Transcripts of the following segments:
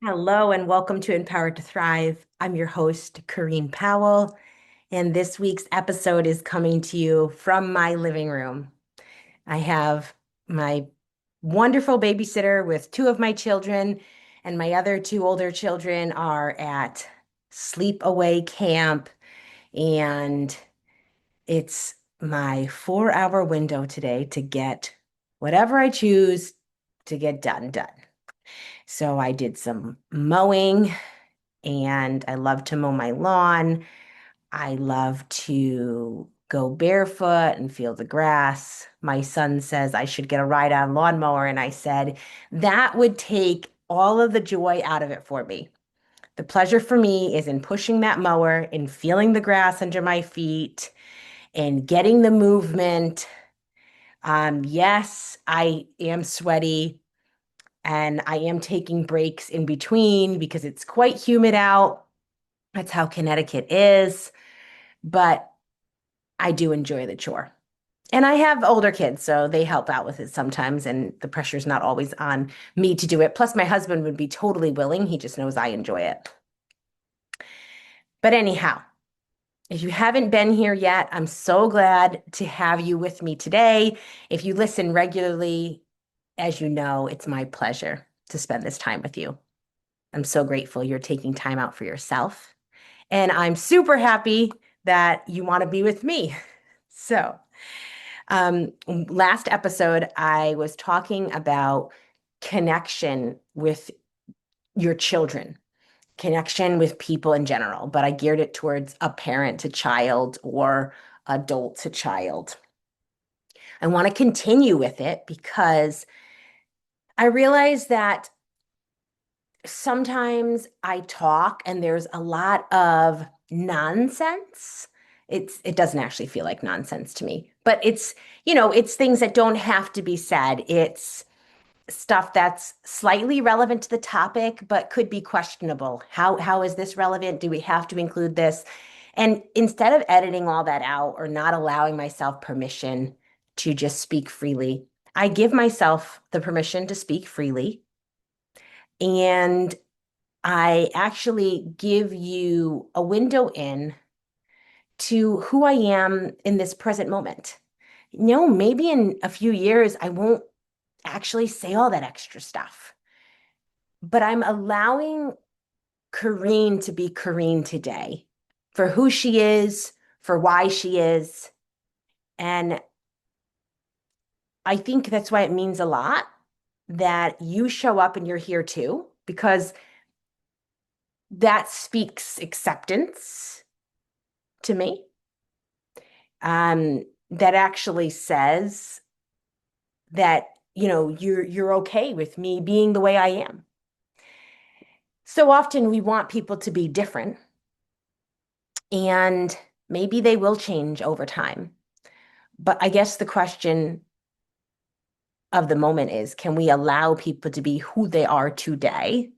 Hello and welcome to Empowered to Thrive. I'm your host, Corrine Powell, and this week's episode is coming to you from my living room. I have my wonderful babysitter with two of my children, and my other two older children are at sleepaway camp, and it's my 4 hour window today to get whatever I choose to get done. So I did some mowing and I love to mow my lawn. I love to go barefoot and feel the grass. My son says I should get a ride on lawnmower, and I said that would take all of the joy out of it for me. The pleasure for me is in pushing that mower and feeling the grass under my feet and getting the movement. Yes, I am sweaty and I am taking breaks in between because it's quite humid out. That's how Connecticut is, but I do enjoy the chore. And I have older kids, so they help out with it sometimes, and the pressure's not always on me to do it. Plus, my husband would be totally willing. He just knows I enjoy it. But anyhow, if you haven't been here yet, I'm so glad to have you with me today. If you listen regularly, as you know, it's my pleasure to spend this time with you. I'm so grateful you're taking time out for yourself. And I'm super happy that you want to be with me. So, last episode, I was talking about connection with your children, connection with people in general, but I geared it towards a parent to child or adult to child. I want to continue with it because I realize that sometimes I talk and there's a lot of nonsense. It doesn't actually feel like nonsense to me, but it's things that don't have to be said. It's stuff that's slightly relevant to the topic, but could be questionable. How is this relevant? Do we have to include this? And instead of editing all that out or not allowing myself permission to just speak freely, I give myself the permission to speak freely. And I actually give you a window in to who I am in this present moment. Maybe in a few years, I won't actually say all that extra stuff, but I'm allowing Corrine to be Corrine today for who she is, for why she is. And I think that's why it means a lot that you show up and you're here too, because that speaks acceptance to me. That actually says that, you're okay with me being the way I am. So often we want people to be different, and maybe they will change over time. But I guess the question of the moment is, can we allow people to be who they are today,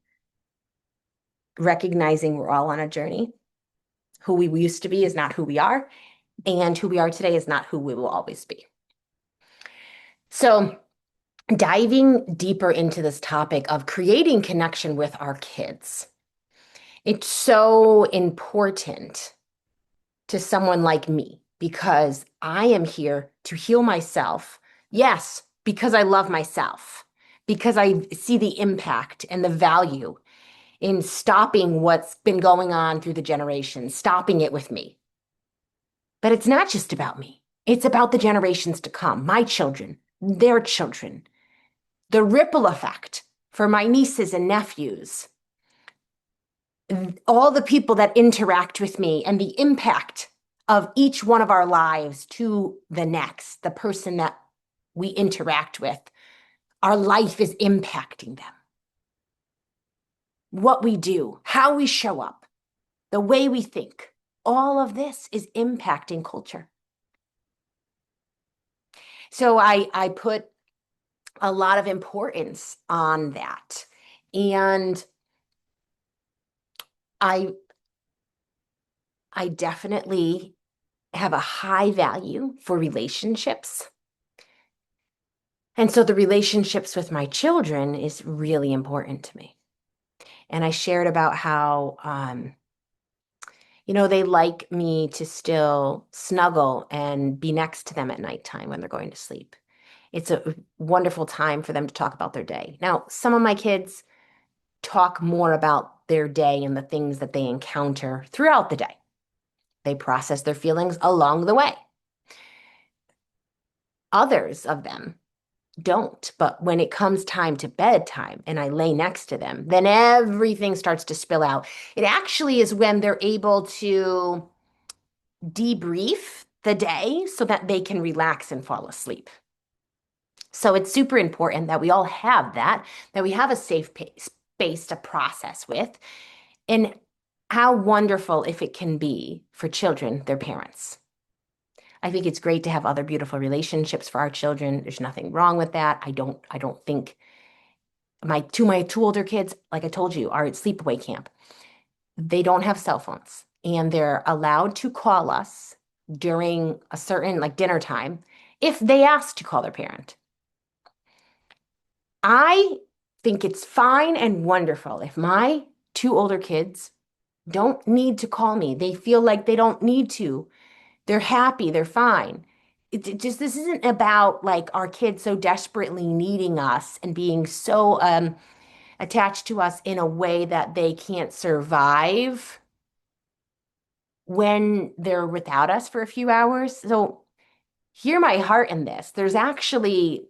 recognizing we're all on a journey? Who we used to be is not who we are, and who we are today is not who we will always be. So, diving deeper into this topic of creating connection with our kids, it's so important to someone like me because I am here to heal myself. Yes, because I love myself, because I see the impact and the value in stopping what's been going on through the generations, stopping it with me. But it's not just about me. It's about the generations to come, my children, their children, the ripple effect for my nieces and nephews, all the people that interact with me, and the impact of each one of our lives to the next, the person that we interact with. Our life is impacting them. What we do, how we show up, the way we think, all of this is impacting culture. So I put a lot of importance on that. And I I definitely have a high value for relationships. And so the relationships with my children is really important to me. And I shared about how, they like me to still snuggle and be next to them at nighttime when they're going to sleep. It's a wonderful time for them to talk about their day. Now, some of my kids talk more about their day and the things that they encounter throughout the day. They process their feelings along the way. Others of them don't. But when it comes time to bedtime and I lay next to them, then everything starts to spill out. It actually is when they're able to debrief the day so that they can relax and fall asleep. So it's super important that we all have that we have a safe space to process with. And how wonderful if it can be for children, their parents. I think it's great to have other beautiful relationships for our children. There's nothing wrong with that. I don't think my two older kids, like I told you, are at sleepaway camp. They don't have cell phones and they're allowed to call us during a certain like dinner time if they ask to call their parent. I think it's fine and wonderful if my two older kids don't need to call me. They feel like they don't need to. They're happy, they're fine. It just this isn't about like our kids so desperately needing us and being so attached to us in a way that they can't survive when they're without us for a few hours. So hear my heart in this. There's actually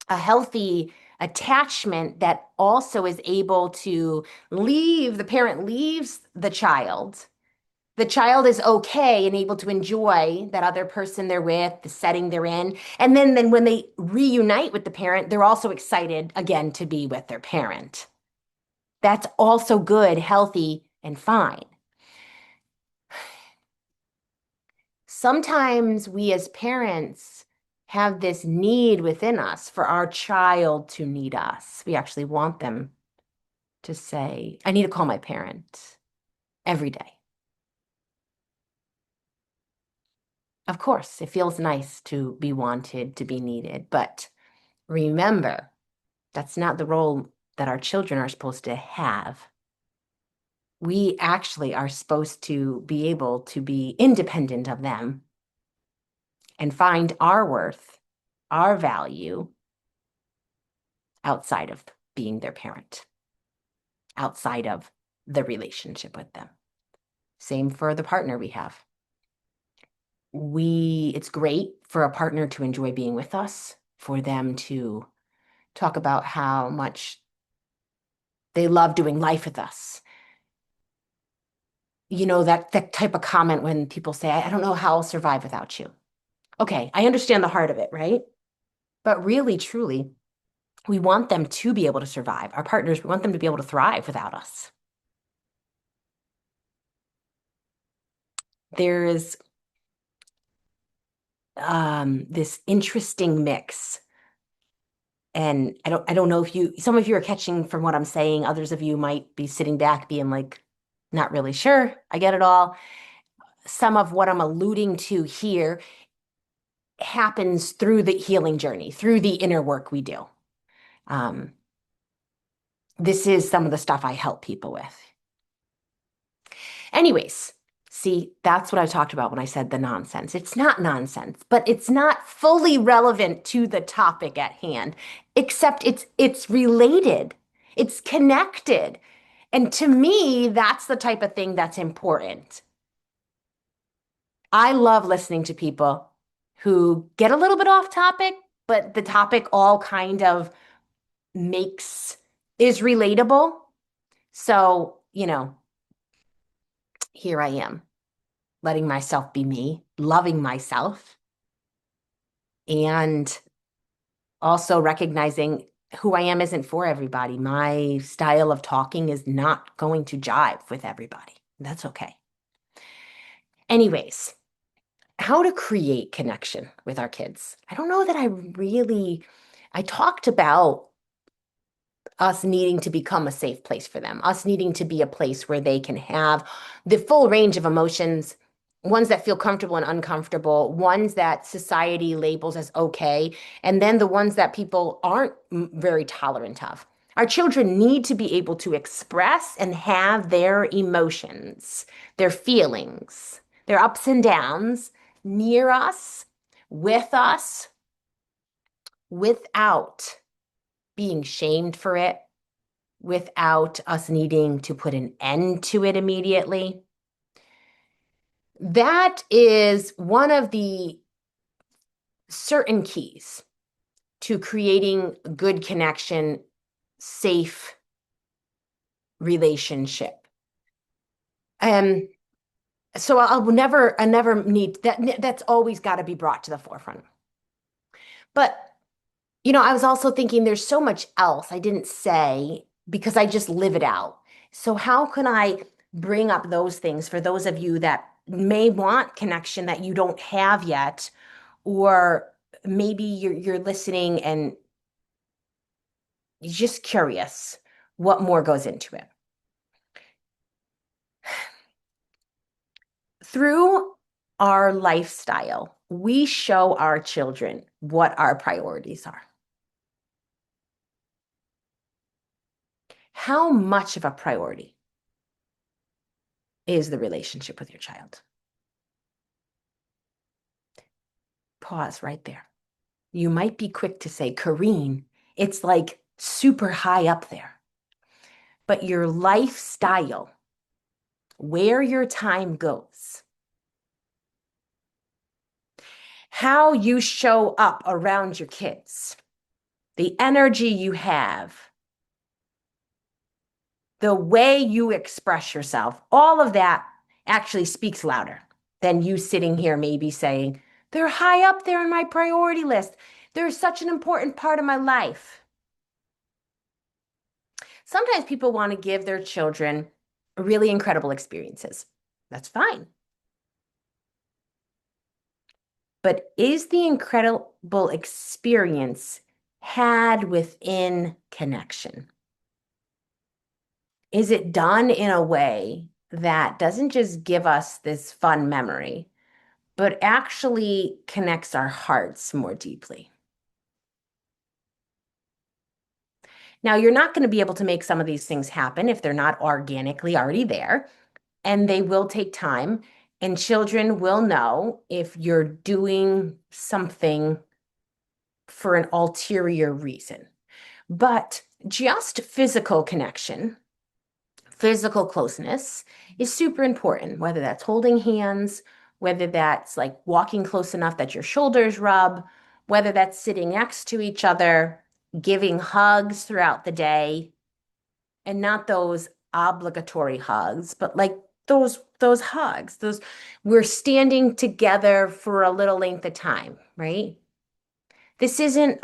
a healthy attachment that also is able to the parent leaves the child is okay and able to enjoy that other person they're with, the setting they're in. And then when they reunite with the parent, they're also excited again to be with their parent. That's also good, healthy, and fine. Sometimes we as parents have this need within us for our child to need us. We actually want them to say, I need to call my parent every day. Of course, it feels nice to be wanted, to be needed, but remember, that's not the role that our children are supposed to have. We actually are supposed to be able to be independent of them and find our worth, our value outside of being their parent, outside of the relationship with them. Same for the partner we have. It's great for a partner to enjoy being with us, for them to talk about how much they love doing life with us. That type of comment when people say, I don't know how I'll survive without you. Okay, I understand the heart of it, right? But really, truly, we want them to be able to survive. Our partners, we want them to be able to thrive without us. There is this interesting mix. And I don't know if some of you are catching from what I'm saying. Others of you might be sitting back being like, not really sure. I get it all. Some of what I'm alluding to here happens through the healing journey, through the inner work we do. Um, this is some of the stuff I help people with. Anyways, see, that's what I talked about when I said the nonsense. It's not nonsense, but it's not fully relevant to the topic at hand, except it's related. It's connected. And to me, that's the type of thing that's important. I love listening to people who get a little bit off topic, but the topic all kind of makes is relatable. So, here I am, letting myself be me, loving myself, and also recognizing who I am isn't for everybody. My style of talking is not going to jive with everybody. That's okay. Anyways, how to create connection with our kids. I don't know that I talked about us needing to become a safe place for them, us needing to be a place where they can have the full range of emotions, ones that feel comfortable and uncomfortable, ones that society labels as okay, and then the ones that people aren't very tolerant of. Our children need to be able to express and have their emotions, their feelings, their ups and downs near us, with us, without being shamed for it, without us needing to put an end to it immediately. That is one of the certain keys to creating good connection, safe relationship. Um, so I never need that. That's always got to be brought to the forefront. But, I was also thinking there's so much else I didn't say because I just live it out. So how can I bring up those things for those of you that may want connection that you don't have yet, or maybe you're listening and you're just curious what more goes into it. Through our lifestyle, we show our children what our priorities are. How much of a priority is the relationship with your child? Pause right there. You might be quick to say, Corrine, it's like super high up there. But your lifestyle, where your time goes, how you show up around your kids, the energy you have, the way you express yourself, all of that actually speaks louder than you sitting here maybe saying, they're high up there in my priority list. They're such an important part of my life. Sometimes people want to give their children really incredible experiences. That's fine. But is the incredible experience had within connection? Is it done in a way that doesn't just give us this fun memory, but actually connects our hearts more deeply? Now, you're not going to be able to make some of these things happen if they're not organically already there, and they will take time. And children will know if you're doing something for an ulterior reason. But just physical connection, physical closeness is super important, whether that's holding hands, whether that's like walking close enough that your shoulders rub, whether that's sitting next to each other, giving hugs throughout the day, and not those obligatory hugs, but like those hugs, those we're standing together for a little length of time, right? This isn't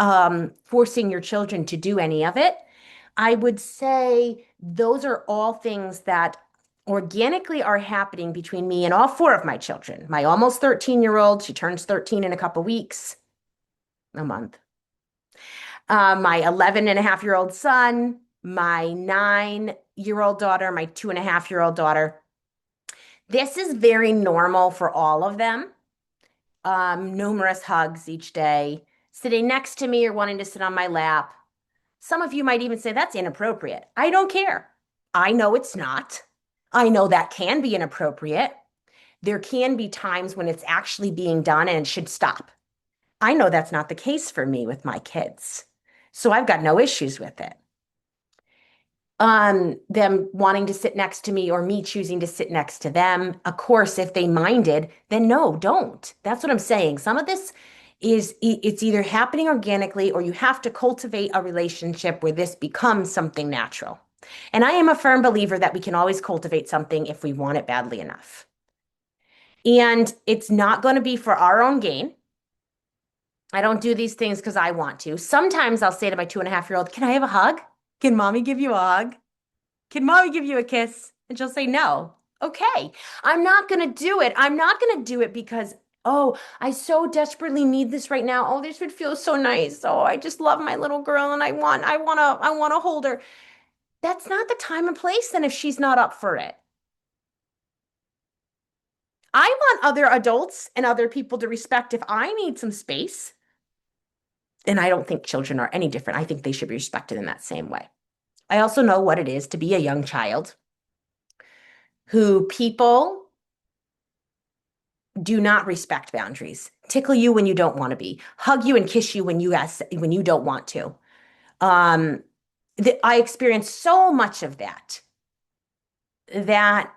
forcing your children to do any of it. I would say those are all things that organically are happening between me and all four of my children. My almost 13-year-old, she turns 13 in a couple weeks, a month. My 11 and a half year old son, my 9-year-old daughter, my 2.5-year-old daughter. This is very normal for all of them. Numerous hugs each day, sitting next to me or wanting to sit on my lap. Some of you might even say that's inappropriate. I don't care. I know it's not. I know that can be inappropriate. There can be times when it's actually being done and it should stop. I know that's not the case for me with my kids. So I've got no issues with it. Them wanting to sit next to me or me choosing to sit next to them. Of course, if they minded, then no, don't. That's what I'm saying. Some of this it's either happening organically or you have to cultivate a relationship where this becomes something natural. And I am a firm believer that we can always cultivate something if we want it badly enough. And it's not going to be for our own gain. I don't do these things because I want to. Sometimes I'll say to my 2.5-year-old, can I have a hug? Can mommy give you a hug? Can mommy give you a kiss? And she'll say no. Okay, I'm not going to do it. I'm not going to do it because, oh, I so desperately need this right now. Oh, this would feel so nice. Oh, I just love my little girl and I want to hold her. That's not the time and place then if she's not up for it. I want other adults and other people to respect if I need some space. And I don't think children are any different. I think they should be respected in that same way. I also know what it is to be a young child who people do not respect boundaries, tickle you when you don't want to be, hug you and kiss you when you don't want to. Um, I experienced so much of that that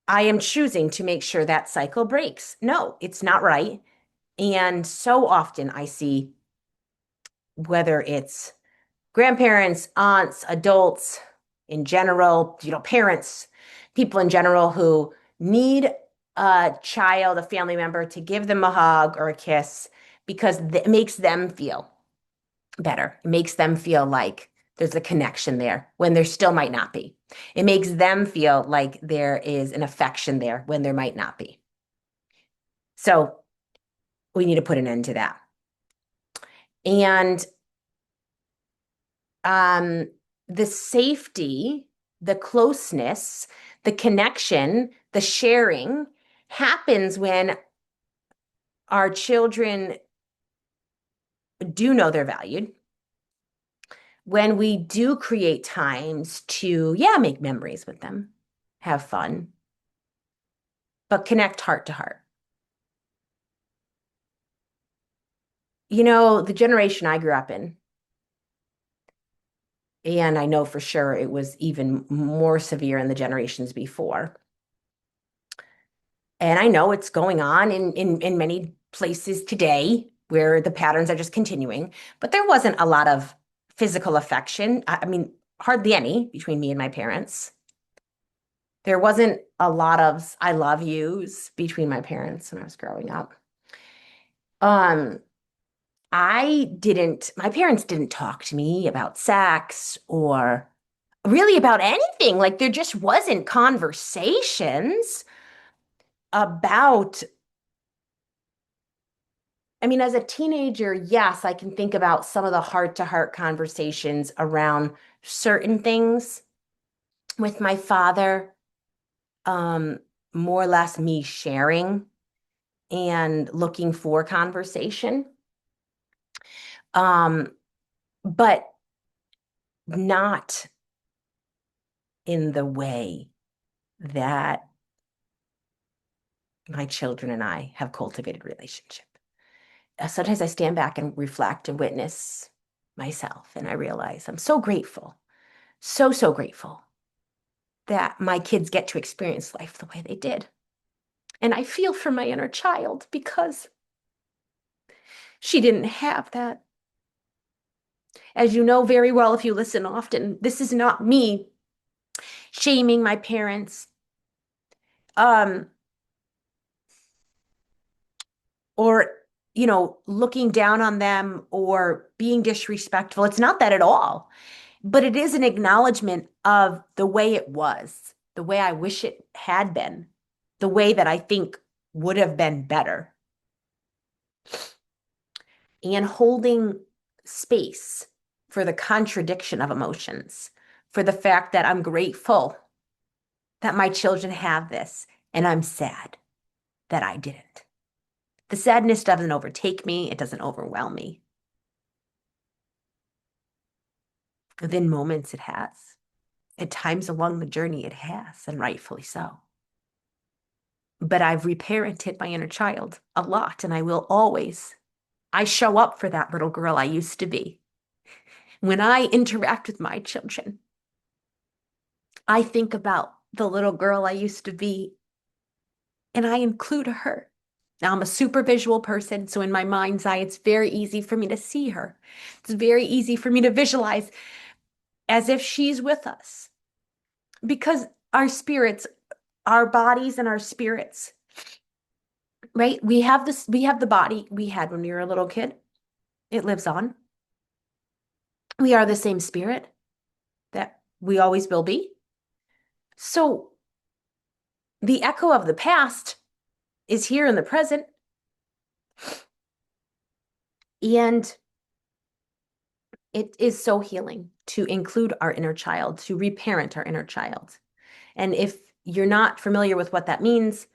I am choosing to make sure that cycle breaks. No, it's not right. And so often I see whether it's grandparents, aunts, adults in general, parents, people in general who need a child, a family member to give them a hug or a kiss because it makes them feel better. It makes them feel like there's a connection there when there still might not be. It makes them feel like there is an affection there when there might not be. So we need to put an end to that. And um, the safety, the closeness, the connection, the sharing happens when our children do know they're valued, when we do create times to, yeah, make memories with them, have fun, but connect heart to heart. The generation I grew up in, and I know for sure it was even more severe in the generations before. And I know it's going on in many places today where the patterns are just continuing, but there wasn't a lot of physical affection. I mean, hardly any between me and my parents. There wasn't a lot of I love yous between my parents when I was growing up. Um, my parents didn't talk to me about sex or really about anything. Like there just wasn't conversations about, I mean, as a teenager, yes, I can think about some of the heart-to-heart conversations around certain things with my father, um, more or less me sharing and looking for conversation. Um, but not in the way that my children and I have cultivated relationship. Sometimes I stand back and reflect and witness myself, and I realize I'm so grateful, so, so grateful that my kids get to experience life the way they did. And I feel for my inner child because she didn't have that. As you know very well, if you listen often, this is not me shaming my parents, um, or, looking down on them or being disrespectful. It's not that at all. But it is an acknowledgement of the way it was, the way I wish it had been, the way that I think would have been better. And holding space for the contradiction of emotions, for the fact that I'm grateful that my children have this, and I'm sad that I didn't. The sadness doesn't overtake me, it doesn't overwhelm me. Within moments, it has. At times along the journey, it has, and rightfully so. But I've reparented my inner child a lot, and I will always. I show up for that little girl I used to be. When I interact with my children, I think about the little girl I used to be, and I include her. Now, I'm a super visual person, so in my mind's eye, it's very easy for me to see her. It's very easy for me to visualize as if she's with us because our spirits, our bodies and our spirits, right? We have the body we had when we were a little kid. It lives on. We are the same spirit that we always will be. So the echo of the past is here in the present. And it is so healing to include our inner child, to reparent our inner child. And if you're not familiar with what that means,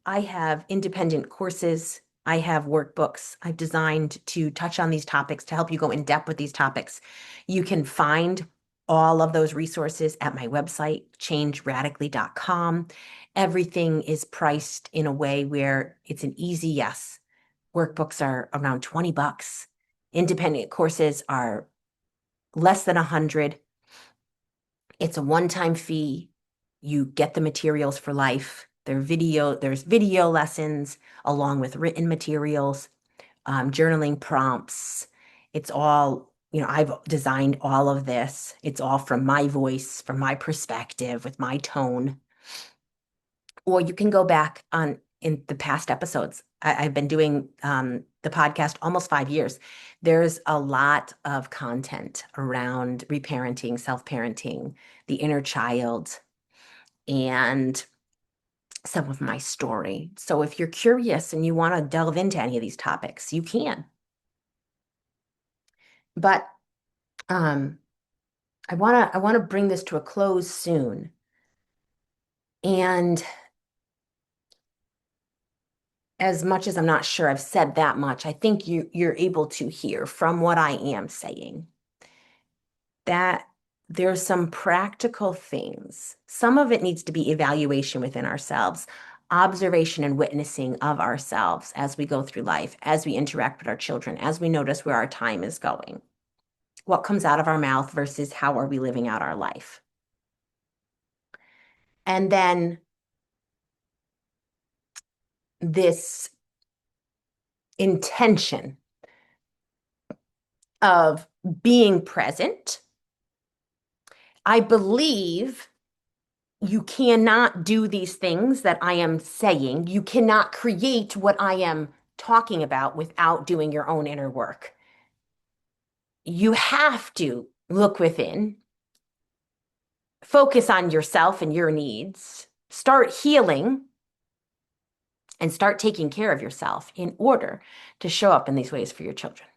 I have independent courses. I have workbooks I've designed to touch on these topics, to help you go in depth with these topics. You can find all of those resources at my website, changeradically.com. Everything is priced in a way where it's an easy yes. Workbooks are around 20 bucks. Independent courses are less than 100. It's a one-time fee. You get the materials for life. There's video lessons along with written materials, journaling prompts. It's all, I've designed all of this. It's all from my voice, from my perspective, with my tone. Or you can go back on in the past episodes. I've been doing the podcast almost 5 years. There's a lot of content around reparenting, self-parenting, the inner child, and some of my story. So if you're curious and you want to delve into any of these topics, you can. But I want to bring this to a close soon. And as much as I'm not sure I've said that much, I think you're able to hear from what I am saying that there's some practical things. Some of it needs to be evaluation within ourselves, observation and witnessing of ourselves as we go through life, as we interact with our children, as we notice where our time is going, what comes out of our mouth versus how are we living out our life. And then this intention of being present. I believe you cannot do these things that I am saying. You cannot create what I am talking about without doing your own inner work. You have to look within, focus on yourself and your needs, start healing, and start taking care of yourself in order to show up in these ways for your children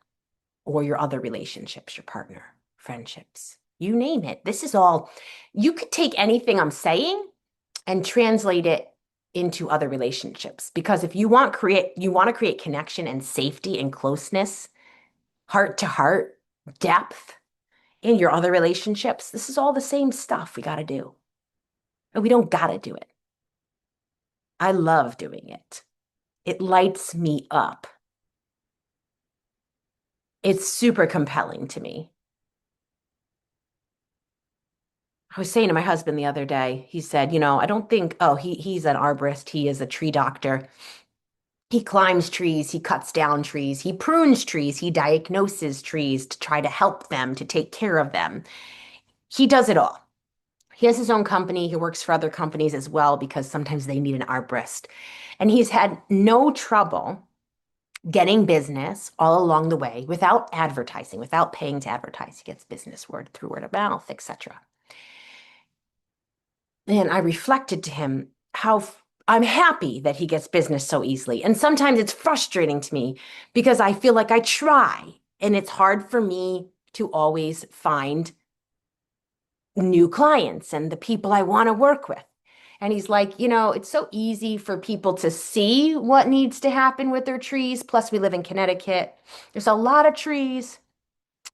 or your other relationships, your partner, friendships, you name it. This is all, you could take anything I'm saying and translate it into other relationships. Because if you want to create connection and safety and closeness, heart to heart, depth in your other relationships, this is all the same stuff we got to do. And we don't got to do it. I love doing it. It lights me up. It's super compelling to me. I was saying to my husband the other day, he said, I don't think, he's an arborist. He is a tree doctor. He climbs trees, he cuts down trees, he prunes trees, he diagnoses trees to try to help them, to take care of them. He does it all. He has his own company. He works for other companies as well because sometimes they need an arborist. And he's had no trouble getting business all along the way without advertising, without paying to advertise. He gets business through word of mouth, etc. And I reflected to him how I'm happy that he gets business so easily. And sometimes it's frustrating to me because I feel like I try and it's hard for me to always find new clients and the people I want to work with. And he's like, it's so easy for people to see what needs to happen with their trees. Plus, we live in Connecticut. There's a lot of trees.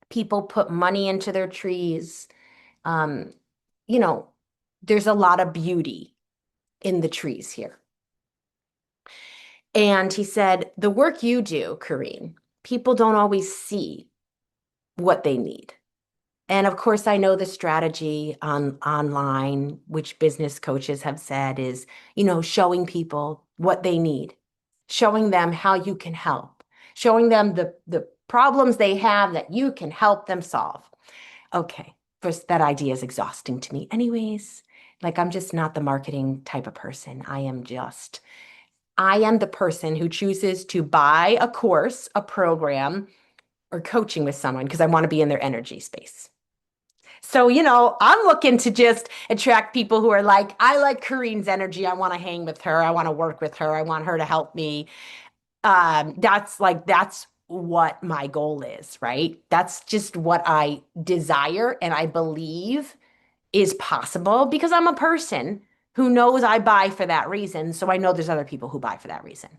People put money into their trees. Um, you know, there's a lot of beauty in the trees here. And he said, the work you do, Kareen, people don't always see what they need. And of course, I know the strategy online, which business coaches have said is, showing people what they need, showing them how you can help, showing them the problems they have that you can help them solve. Okay, first, that idea is exhausting to me. Anyways, like I'm just not the marketing type of person. I am the person who chooses to buy a course, a program, or coaching with someone because I want to be in their energy space. So, I'm looking to just attract people who are like, I like Kareen's energy. I want to hang with her. I want to work with her. I want her to help me. That's what my goal is, right? That's just what I desire and I believe is possible because I'm a person who knows I buy for that reason. So I know there's other people who buy for that reason.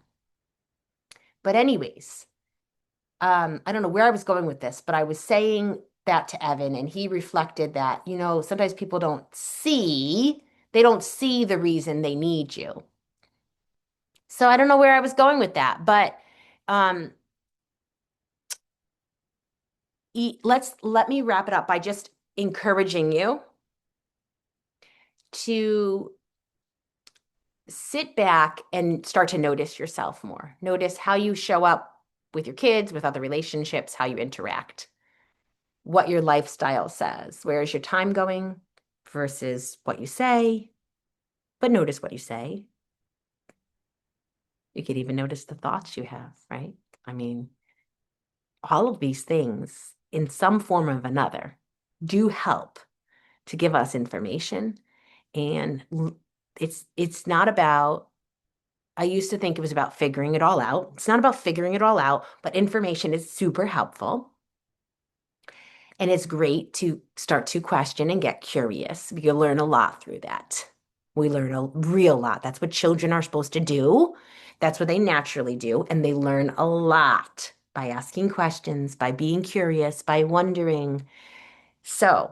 But anyways, I don't know where I was going with this, but I was saying that to Evan, and he reflected that, sometimes people they don't see the reason they need you. So I don't know where I was going with that, but um, let me wrap it up by just encouraging you to sit back and start to notice yourself more. Notice how you show up with your kids, with other relationships, how you interact, what your lifestyle says. Where is your time going versus what you say? But notice what you say. You could even notice the thoughts you have, right? I mean, all of these things, in some form or another, do help to give us information. And it's not about, I used to think it was about figuring it all out. It's not about figuring it all out, but information is super helpful. And it's great to start to question and get curious. You learn a lot through that. We learn a real lot. That's what children are supposed to do. That's what they naturally do. And they learn a lot by asking questions, by being curious, by wondering. So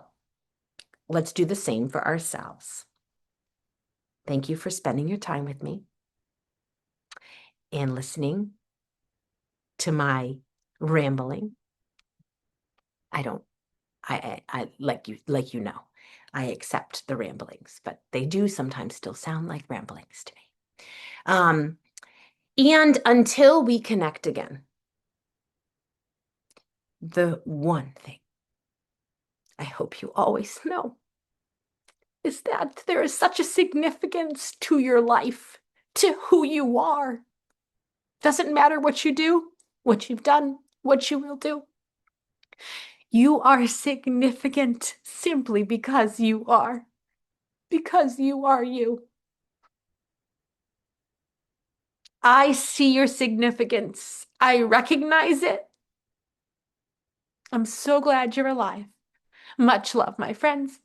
let's do the same for ourselves. Thank you for spending your time with me and listening to my rambling. I don't, I like you know, I accept the ramblings, but they do sometimes still sound like ramblings to me. Um, and until we connect again, the one thing I hope you always know is that there is such a significance to your life, to who you are. Doesn't matter what you do, what you've done, what you will do. You are significant simply because you are you. I see your significance. I recognize it. I'm so glad you're alive. Much love, my friends.